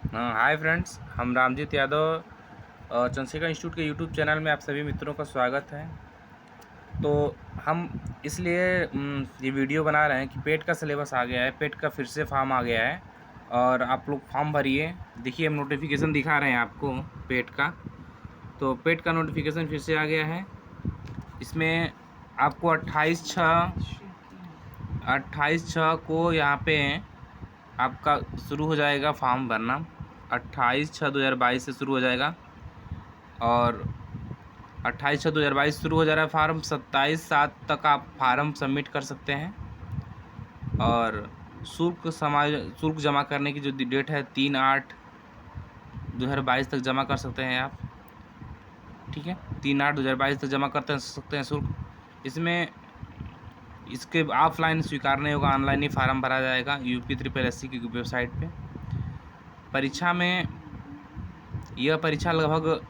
Hi friends, हम Ramjeet Yadav Chandrashekhar institute के YouTube channel में आप सभी मित्रों का स्वागत है। तो हम इसलिए ये वीडियो बना रहे हैं कि पेट का सिलेबस आ गया है, पेट का फिर से फॉर्म आ गया है और आप लोग फॉर्म भरिए। देखिए, हम नोटिफिकेशन दिखा रहे हैं आपको पेट का। तो पेट का नोटिफिकेशन फिर से आ गया है। इसमें आपको 28/6 को यहाँ पे आपका शुरू हो जाएगा फॉर्म भरना। 28/6/2022 से शुरू हो जाएगा और 28/6/2022 शुरू हो जा रहा है फार्म। 27/7 तक आप फार्म सबमिट कर सकते हैं और शुल्क जमा करने की जो डेट है 3/8/2022 तक जमा कर सकते हैं आप। ठीक है, 3/8/2022 तक जमा करते सकते हैं शुल्क। इसमें इसके ऑफलाइन स्वीकार नहीं होगा, ऑनलाइन ही फार्म भरा जाएगा UP SSC की वेबसाइट पे। परीक्षा में यह परीक्षा लगभग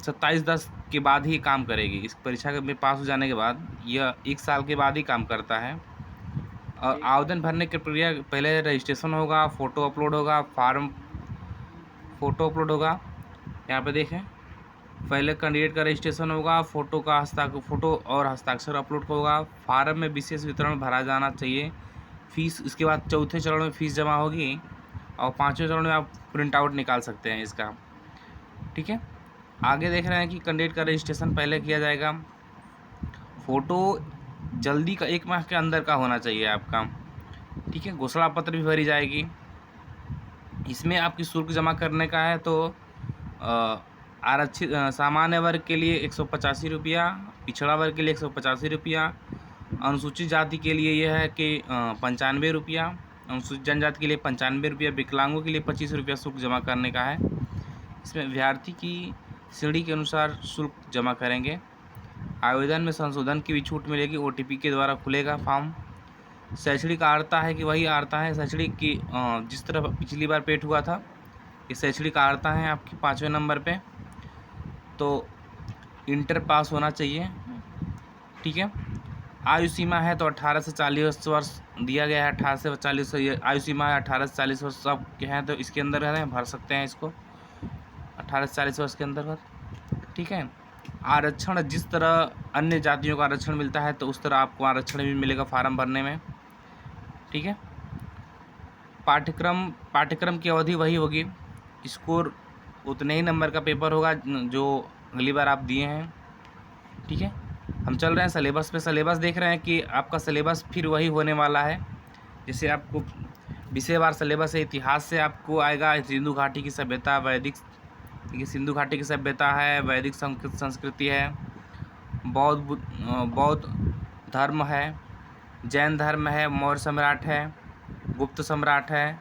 27/10 के बाद ही काम करेगी। इस परीक्षा में पास हो जाने के बाद यह 1 साल के बाद ही काम करता है। और आवेदन भरने की प्रक्रिया, पहले रजिस्ट्रेशन होगा, फ़ोटो अपलोड होगा, फ़ोटो अपलोड होगा। यहाँ पे देखें, पहले कैंडिडेट का रजिस्ट्रेशन होगा, फ़ोटो और हस्ताक्षर अपलोड होगा। फार्म में विशेष विवरण भरा जाना चाहिए। फीस, इसके बाद चौथे चरण में फ़ीस जमा होगी और 5वें चरण में आप प्रिंट आउट निकाल सकते हैं इसका। ठीक है, आगे देख रहे हैं कि कैंडिडेट का रजिस्ट्रेशन पहले किया जाएगा। फ़ोटो जल्दी का 1 माह के अंदर का होना चाहिए आपका। ठीक है, घोषणा पत्र भी भरी जाएगी। इसमें आपकी शुल्क जमा करने का है तो आरक्षित सामान्य वर्ग के लिए 185 रुपया, पिछड़ा वर्ग के लिए 185 रुपया, अनुसूचित जाति के लिए यह है कि 95 रुपया, अनुसूचित जनजाति के लिए 95 रुपया, विकलांगों के लिए 25 रुपया शुल्क जमा करने का है। इसमें अभ्यर्थी की श्रेणी के अनुसार शुल्क जमा करेंगे। आवेदन में संशोधन की भी छूट मिलेगी, OTP के द्वारा खुलेगा फॉर्म। शैक्षणिक अर्हता है कि वही अर्हता है शैक्षणिक की जिस तरह पिछली बार पेट हुआ था, ये शैक्षणिक अर्हता है आपकी 5वें नंबर पे। तो इंटर पास होना चाहिए। ठीक है, आयु सीमा है तो 18 से 40 वर्ष दिया गया है। 18 से 40 ये आयु सीमा है। 18 से 40 वर्ष सब के हैं तो इसके अंदर है, भर सकते हैं इसको 18 से 40 वर्ष के अंतर्गत। ठीक है, आरक्षण जिस तरह अन्य जातियों का आरक्षण मिलता है तो उस तरह आपको आरक्षण भी मिलेगा फार्म भरने में। ठीक है, पाठ्यक्रम की अवधि वही होगी। स्कोर उतने ही नंबर का पेपर होगा जो अगली बार आप दिए हैं। ठीक है, हम चल रहे हैं सिलेबस पे। सिलेबस देख रहे हैं कि आपका सिलेबस फिर वही होने वाला है। जैसे आपको विषयवार सिलेबस है। इतिहास से आपको आएगा सिंधु घाटी की सभ्यता, वैदिक, देखिए सिंधु घाटी की सभ्यता है, वैदिक संस्कृति है, बौद्ध धर्म है, जैन धर्म है, मौर्य सम्राट है, गुप्त सम्राट है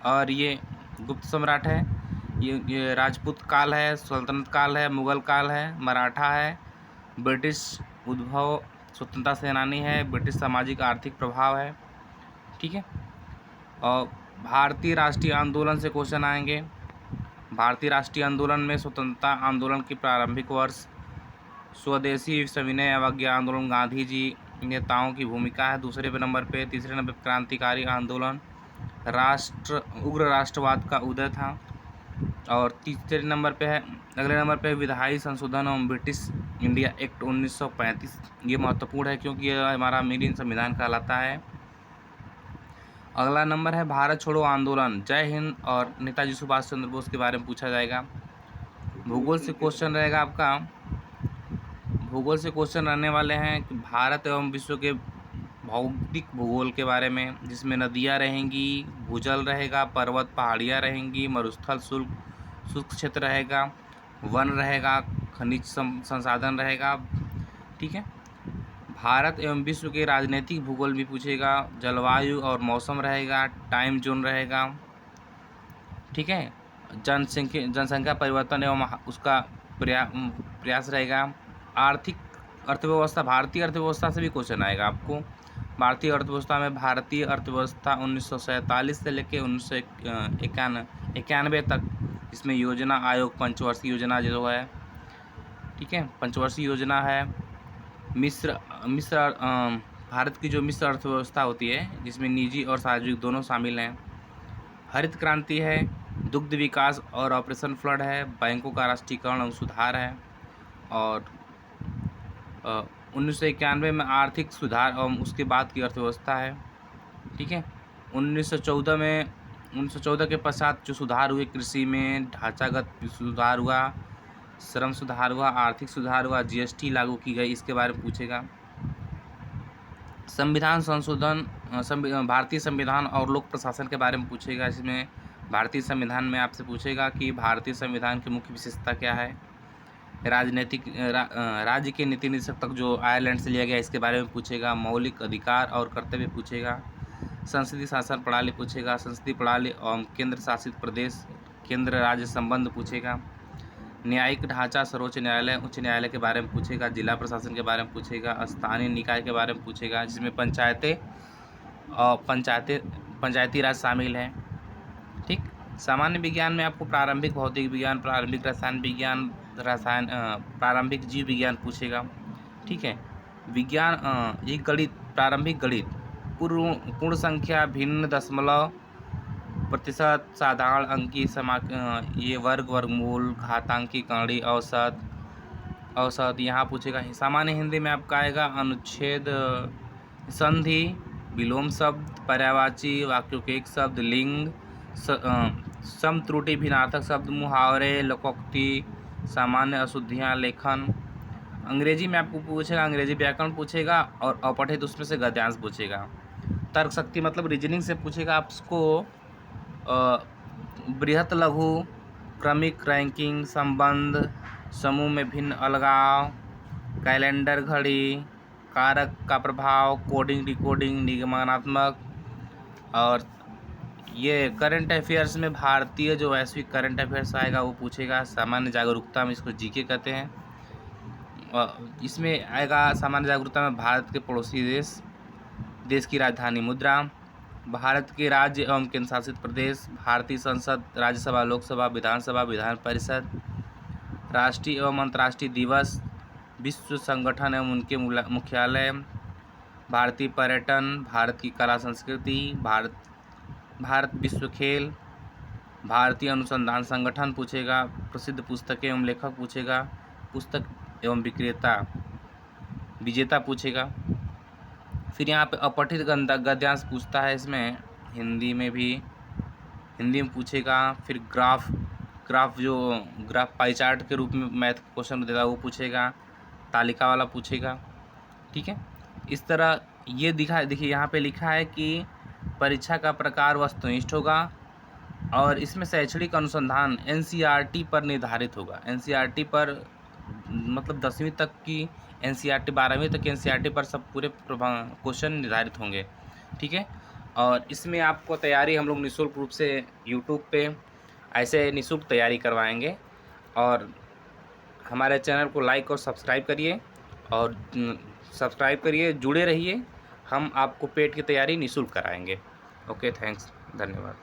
और ये गुप्त सम्राट है, ये राजपूत काल है, सल्तनत काल है, मुग़ल काल है, मराठा है, ब्रिटिश उद्भव स्वतंत्रता सेनानी है, ब्रिटिश सामाजिक आर्थिक प्रभाव है। ठीक है, और भारतीय राष्ट्रीय आंदोलन से क्वेश्चन आएंगे। भारतीय राष्ट्रीय आंदोलन में स्वतंत्रता आंदोलन के प्रारंभिक वर्ष, स्वदेशी सविनय अवज्ञा आंदोलन, गांधी जी नेताओं की भूमिका है दूसरे नंबर पे। तीसरे नंबर पर क्रांतिकारी आंदोलन, उग्र राष्ट्रवाद का उदय था। और तीसरे नंबर पे है, अगले नंबर पे विधायी संशोधन एवं ब्रिटिश इंडिया एक्ट 1935। ये महत्वपूर्ण है क्योंकि यह हमारा मेन संविधान कहलाता है। अगला नंबर है भारत छोड़ो आंदोलन, जय हिंद और नेताजी सुभाष चंद्र बोस के बारे में पूछा जाएगा। भूगोल से क्वेश्चन रहेगा आपका। भूगोल से क्वेश्चन रहने वाले हैं कि भारत एवं विश्व के भौगोलिक भूगोल के बारे में, जिसमें नदियाँ रहेंगी, भूजल रहेगा, पर्वत पहाड़ियाँ रहेंगी, मरुस्थल शुष्क क्षेत्र रहेगा, वन रहेगा, खनिज संसाधन रहेगा। ठीक है, भारत एवं विश्व के राजनीतिक भूगोल भी पूछेगा, जलवायु और मौसम रहेगा, टाइम जोन रहेगा। ठीक है, जनसंख्या परिवर्तन एवं उसका प्रयास रहेगा। आर्थिक अर्थव्यवस्था, भारतीय अर्थव्यवस्था से भी क्वेश्चन आएगा आपको। भारतीय अर्थव्यवस्था में भारतीय अर्थव्यवस्था 1947 से लेकर 1991 तक, इसमें योजना आयोग पंचवर्षीय योजना जो है। ठीक है, पंचवर्षीय योजना है। भारत की जो मिश्र अर्थव्यवस्था होती है जिसमें निजी और सार्वजनिक दोनों शामिल हैं। हरित क्रांति है, दुग्ध विकास और ऑपरेशन फ्लड है, बैंकों का राष्ट्रीयकरण और सुधार है, और 1991 में आर्थिक सुधार और उसके बाद की अर्थव्यवस्था है। ठीक है। 1914 के पश्चात जो सुधार हुए, कृषि में ढांचागत सुधार हुआ, श्रम सुधार हुआ, आर्थिक सुधार हुआ, जीएसटी लागू की गई, इसके बारे में पूछेगा। संविधान संशोधन, भारतीय संविधान और लोक प्रशासन के बारे में पूछेगा। इसमें भारतीय संविधान में आपसे पूछेगा कि भारतीय संविधान की मुख्य विशेषता क्या है। राज्य के नीति निदेशक तक जो आयरलैंड से लिया गया, इसके बारे में पूछेगा। मौलिक अधिकार और कर्तव्य पूछेगा। संसदीय शासन प्रणाली पूछेगा। संसदीय प्रणाली और केंद्र शासित प्रदेश, केंद्र राज्य संबंध पूछेगा। न्यायिक ढांचा, सर्वोच्च न्यायालय, उच्च न्यायालय के बारे में पूछेगा। जिला प्रशासन के बारे में पूछेगा। स्थानीय निकाय के बारे में पूछेगा, जिसमें पंचायतें और पंचायती राज शामिल है। ठीक। सामान्य विज्ञान में आपको प्रारंभिक भौतिक विज्ञान, प्रारंभिक रसायन विज्ञान, प्रारंभिक जीव विज्ञान पूछेगा। ठीक है। विज्ञान, ये गणित, प्रारंभिक गणित, पूर्ण संख्या, भिन्न, दशमलव, प्रतिशत, साधारण अंकी, ये वर्ग, वर्गमूल, घातांकी, कर्ण, औसत यहाँ पूछेगा। सामान्य हिंदी में आपका आएगा अनुच्छेद, संधि, विलोम शब्द, पर्यायवाची, वाक्यों के एक शब्द, लिंग, सम त्रुटि, भिन्नार्थक शब्द, मुहावरे, लोकोक्ति, सामान्य अशुद्धियाँ, लेखन। अंग्रेजी में आपको पूछेगा, अंग्रेजी व्याकरण पूछेगा, और अपठित उसमें से गद्यांश पूछेगा। तर्क शक्ति मतलब रीजनिंग से पूछेगा आपको। बृहत, लघु, क्रमिक, रैंकिंग, संबंध, समूह में भिन्न, अलगाव, कैलेंडर, घड़ी, कारक का प्रभाव, कोडिंग, डिकोडिंग, निगमनात्मक। और ये करंट अफेयर्स में भारतीय जो वैश्विक करंट अफेयर्स आएगा वो पूछेगा। सामान्य जागरूकता में, इसको जीके कहते हैं, इसमें आएगा सामान्य जागरूकता में भारत के पड़ोसी देश की राजधानी, मुद्रा, भारत के राज्य एवं केंद्र शासित प्रदेश, भारतीय संसद, राज्यसभा, लोकसभा, विधानसभा, विधान परिषद, राष्ट्रीय एवं अंतर्राष्ट्रीय दिवस, विश्व संगठन एवं उनके मुख्यालय, भारतीय पर्यटन, भारत की कला संस्कृति, भारत विश्व खेल, भारतीय अनुसंधान संगठन पूछेगा। प्रसिद्ध पुस्तकें एवं लेखक पूछेगा। पुस्तक एवं विजेता पूछेगा। फिर यहाँ पे अपठित गद्यांश पूछता है, इसमें हिंदी में पूछेगा। फिर ग्राफ पाई चार्ट के रूप में मैथ क्वेश्चन देता है वो पूछेगा। तालिका वाला पूछेगा। ठीक है। इस तरह ये देखिए यहाँ पे लिखा है कि परीक्षा का प्रकार वस्तुनिष्ठ होगा, और इसमें शैक्षणिक अनुसंधान एनसीईआरटी पर निर्धारित होगा। एनसीईआरटी पर मतलब 10वीं तक की एनसीईआरटी, 12वीं तक की एनसीईआरटी पर सब पूरे क्वेश्चन निर्धारित होंगे। ठीक है। और इसमें आपको तैयारी हम लोग निःशुल्क रूप से यूट्यूब पे ऐसे निःशुल्क तैयारी करवाएंगे। और हमारे चैनल को लाइक और सब्सक्राइब करिए, जुड़े रहिए। हम आपको पेट की तैयारी निःशुल्क कराएंगे। ओके, थैंक्स, धन्यवाद।